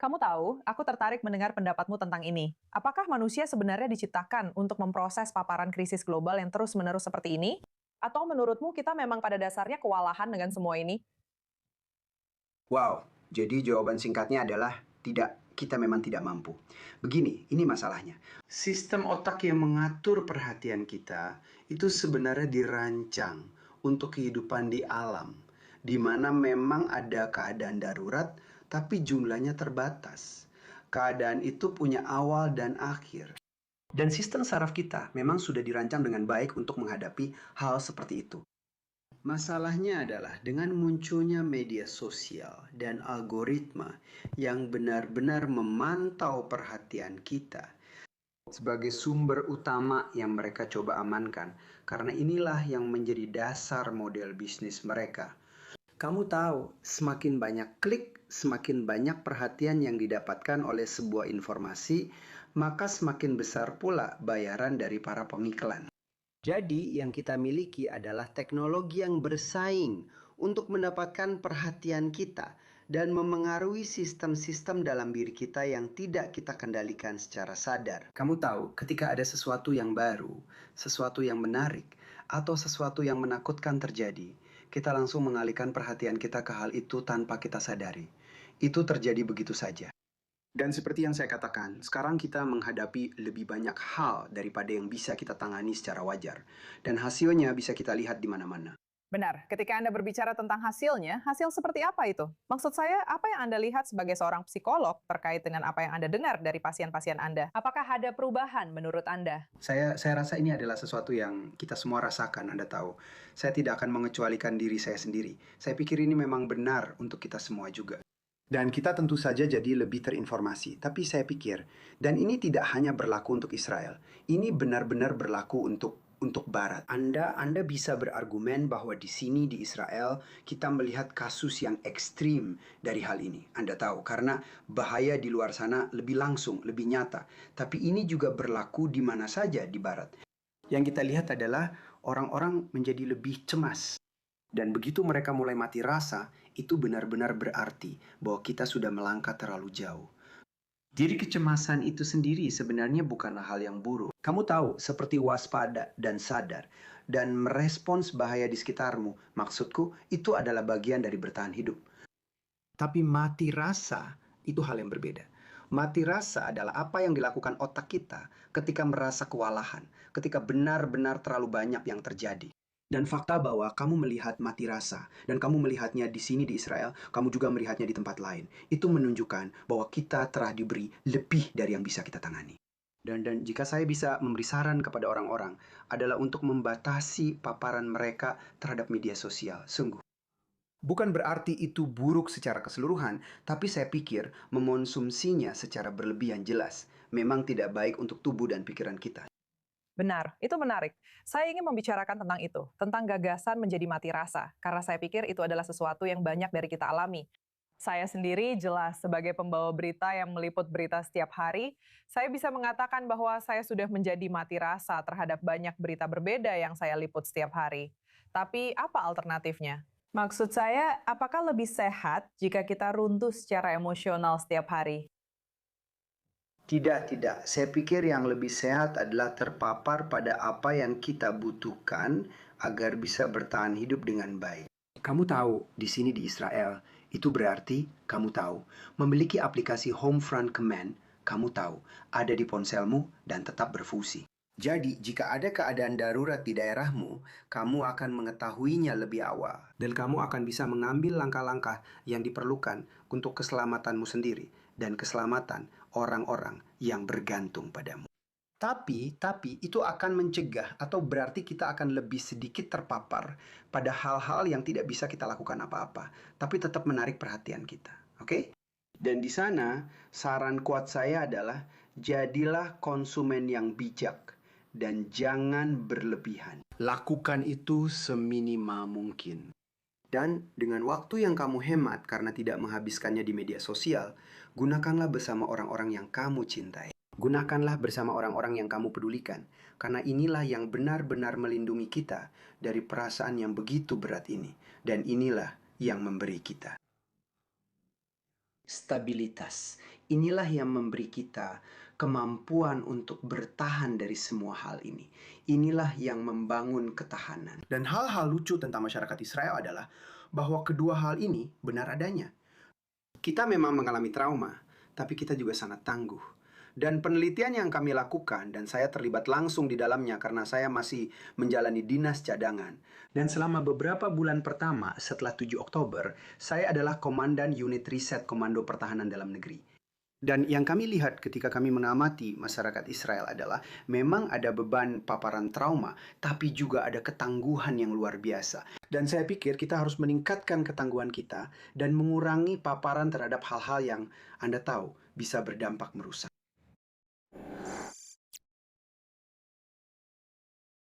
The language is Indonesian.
Kamu tahu, aku tertarik mendengar pendapatmu tentang ini. Apakah manusia sebenarnya diciptakan untuk memproses paparan krisis global yang terus-menerus seperti ini? Atau menurutmu kita memang pada dasarnya kewalahan dengan semua ini? Wow, jadi jawaban singkatnya adalah tidak, kita memang tidak mampu. Begini, ini masalahnya. Sistem otak yang mengatur perhatian kita itu sebenarnya dirancang untuk kehidupan di alam, di mana memang ada keadaan darurat, tapi jumlahnya terbatas. Keadaan itu punya awal dan akhir. Dan sistem saraf kita memang sudah dirancang dengan baik untuk menghadapi hal seperti itu. Masalahnya adalah dengan munculnya media sosial dan algoritma yang benar-benar memantau perhatian kita sebagai sumber utama yang mereka coba amankan, karena inilah yang menjadi dasar model bisnis mereka. Kamu tahu, semakin banyak klik, semakin banyak perhatian yang didapatkan oleh sebuah informasi, maka semakin besar pula bayaran dari para pengiklan. Jadi, yang kita miliki adalah teknologi yang bersaing untuk mendapatkan perhatian kita dan memengaruhi sistem-sistem dalam diri kita yang tidak kita kendalikan secara sadar. Kamu tahu, ketika ada sesuatu yang baru, sesuatu yang menarik, atau sesuatu yang menakutkan terjadi, kita langsung mengalihkan perhatian kita ke hal itu tanpa kita sadari. Itu terjadi begitu saja. Dan seperti yang saya katakan, sekarang kita menghadapi lebih banyak hal daripada yang bisa kita tangani secara wajar. Dan hasilnya bisa kita lihat di mana-mana. Benar, ketika Anda berbicara tentang hasilnya, hasil seperti apa itu? Maksud saya, apa yang Anda lihat sebagai seorang psikolog terkait dengan apa yang Anda dengar dari pasien-pasien Anda? Apakah ada perubahan menurut Anda? Saya rasa ini adalah sesuatu yang kita semua rasakan, Anda tahu. Saya tidak akan mengecualikan diri saya sendiri. Saya pikir ini memang benar untuk kita semua juga. Dan kita tentu saja jadi lebih terinformasi. Tapi saya pikir, dan ini tidak hanya berlaku untuk Israel. Ini benar-benar berlaku untuk Barat. Anda bisa berargumen bahwa di sini di Israel kita melihat kasus yang ekstrim dari hal ini. Anda tahu, karena bahaya di luar sana lebih langsung, lebih nyata. Tapi ini juga berlaku di mana saja di Barat. Yang kita lihat adalah orang-orang menjadi lebih cemas. Dan begitu mereka mulai mati rasa, itu benar-benar berarti bahwa kita sudah melangkah terlalu jauh. Diri kecemasan itu sendiri sebenarnya bukanlah hal yang buruk. Kamu tahu, seperti waspada dan sadar, dan merespons bahaya di sekitarmu. Maksudku, itu adalah bagian dari bertahan hidup. Tapi mati rasa, itu hal yang berbeda. Mati rasa adalah apa yang dilakukan otak kita ketika merasa kewalahan, ketika benar-benar terlalu banyak yang terjadi. Dan fakta bahwa kamu melihat mati rasa, dan kamu melihatnya di sini di Israel, kamu juga melihatnya di tempat lain. Itu menunjukkan bahwa kita telah diberi lebih dari yang bisa kita tangani. Dan jika saya bisa memberi saran kepada orang-orang, adalah untuk membatasi paparan mereka terhadap media sosial. Sungguh. Bukan berarti itu buruk secara keseluruhan, tapi saya pikir memonsumsinya secara berlebihan jelas memang tidak baik untuk tubuh dan pikiran kita. Benar, itu menarik. Saya ingin membicarakan tentang itu, tentang gagasan menjadi mati rasa, karena saya pikir itu adalah sesuatu yang banyak dari kita alami. Saya sendiri jelas sebagai pembawa berita yang meliput berita setiap hari, saya bisa mengatakan bahwa saya sudah menjadi mati rasa terhadap banyak berita berbeda yang saya liput setiap hari. Tapi apa alternatifnya? Maksud saya, apakah lebih sehat jika kita runtuh secara emosional setiap hari? Tidak. Saya pikir yang lebih sehat adalah terpapar pada apa yang kita butuhkan agar bisa bertahan hidup dengan baik. Kamu tahu, di sini di Israel, itu berarti kamu tahu, memiliki aplikasi Homefront Command, kamu tahu, ada di ponselmu dan tetap berfungsi. Jadi, jika ada keadaan darurat di daerahmu, kamu akan mengetahuinya lebih awal. Dan kamu akan bisa mengambil langkah-langkah yang diperlukan untuk keselamatanmu sendiri dan keselamatan orang-orang yang bergantung padamu. Tapi itu akan mencegah atau berarti kita akan lebih sedikit terpapar pada hal-hal yang tidak bisa kita lakukan apa-apa, tapi tetap menarik perhatian kita. Oke? Dan di sana, saran kuat saya adalah jadilah konsumen yang bijak dan jangan berlebihan. Lakukan itu seminimal mungkin. Dan dengan waktu yang kamu hemat karena tidak menghabiskannya di media sosial, gunakanlah bersama orang-orang yang kamu cintai. Gunakanlah bersama orang-orang yang kamu pedulikan, karena inilah yang benar-benar melindungi kita dari perasaan yang begitu berat ini. Dan inilah yang memberi kita stabilitas. Inilah yang memberi kita kemampuan untuk bertahan dari semua hal ini. Inilah yang membangun ketahanan. Dan hal-hal lucu tentang masyarakat Israel adalah bahwa kedua hal ini benar adanya. Kita memang mengalami trauma, tapi kita juga sangat tangguh. Dan penelitian yang kami lakukan, dan saya terlibat langsung di dalamnya karena saya masih menjalani dinas cadangan. Dan selama beberapa bulan pertama setelah 7 Oktober, saya adalah Komandan Unit Riset Komando Pertahanan Dalam Negeri. Dan yang kami lihat ketika kami mengamati masyarakat Israel adalah memang ada beban paparan trauma, tapi juga ada ketangguhan yang luar biasa. Dan saya pikir kita harus meningkatkan ketangguhan kita dan mengurangi paparan terhadap hal-hal yang Anda tahu bisa berdampak merusak.